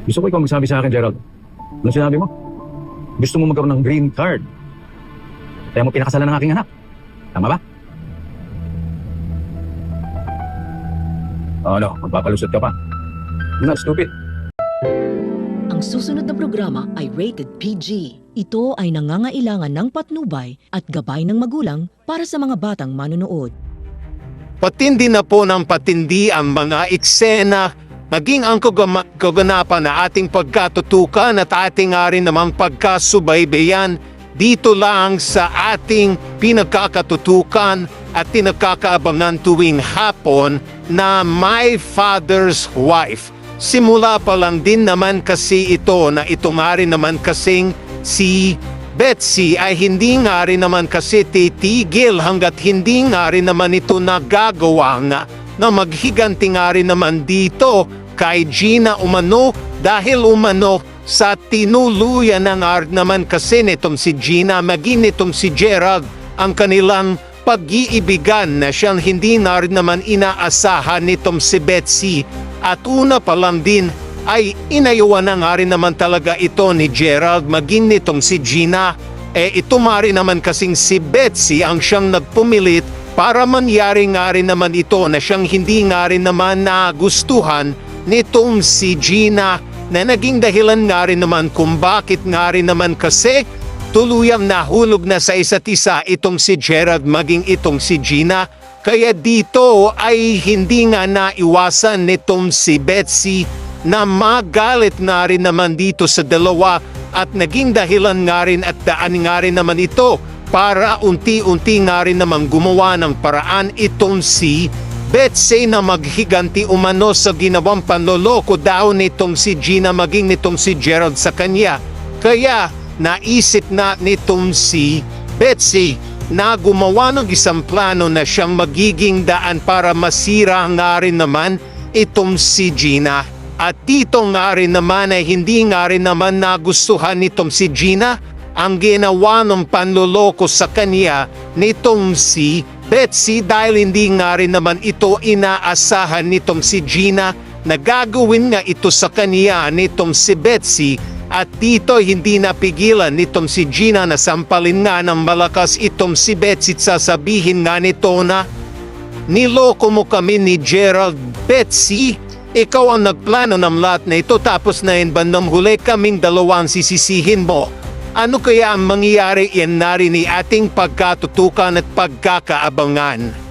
Gusto ko ikaw magsabi sa akin, Gerald. Ano sinabi mo? Gusto mo magkaroon ng green card. Kaya mo pinakasalan ng aking anak. Tama ba? Ano, magpapalusot ka pa. You're not stupid. Ang susunod na programa ay rated PG. Ito ay nangangailangan ng patnubay at gabay ng magulang para sa mga batang manonood. Patindi na po ng patindi ang mga eksena, naging ang kaganapan na ating pagkatutukan at ating nga rin namang pagkasubaybayan dito lang sa ating pinagkakatutukan at pinagkakaabangan tuwing hapon na My Father's Wife. Simula pa lang din naman kasi ito na ito nga rin naman kasing si Betsy ay hindi nga rin naman kasi titigil hanggat hindi nga rin naman ito nagagawa nga na maghiganti nga rin naman dito kay Gina umano dahil umano sa tinuluyan ng art naman kasi nitong si Gina maging nitong si Gerald ang kanilang pag-iibigan na siyang hindi na rin naman inaasahan nitong si Betsy at una pa lang din ay inayuan na nga rin naman talaga ito ni Gerald maging nitong si Gina. Ito nga rin naman kasing si Betsy ang siyang nagpumilit para mangyari nga rin naman ito na siyang hindi nga rin naman nagustuhan nitong si Gina na naging dahilan nga rin naman kung bakit nga rin naman kasi tuluyang nahulog na sa isa't isa itong si Gerald maging itong si Gina. Kaya dito ay hindi nga naiwasan nitong si Betsy na magalit nga rin naman dito sa dalawa at naging dahilan nga rin at daan nga rin naman ito para unti-unti nga rin naman gumawa ng paraan itong si Betsy na maghiganti umano sa ginawang panloloko daw nitong si Gina maging nitong si Gerald sa kanya. Kaya naisip na nitong si Betsy na gumawa ng isang plano na siyang magiging daan para masira nga rin naman itong si Gina. At dito nga rin naman ay hindi nga rin naman nagustuhan nitong si Gina ang ginawa ng panloloko sa kanya nitong si Betsy dahil hindi nga rin naman ito inaasahan nitong si Gina na gagawin nga ito sa kanya nitong si Betsy. At dito hindi napigilan nitong si Gina na sampalin nga ng malakas itong si Betsy at sasabihin nga nito na niloko mo kami ni Gerald. Betsy, ikaw ang nagplano ng lahat na ito tapos na bandang huli kaming dalawang sisisihin mo. Ano kaya ang mangyayari yan na rin ni ating pagkatutukan at pagkakaabangan?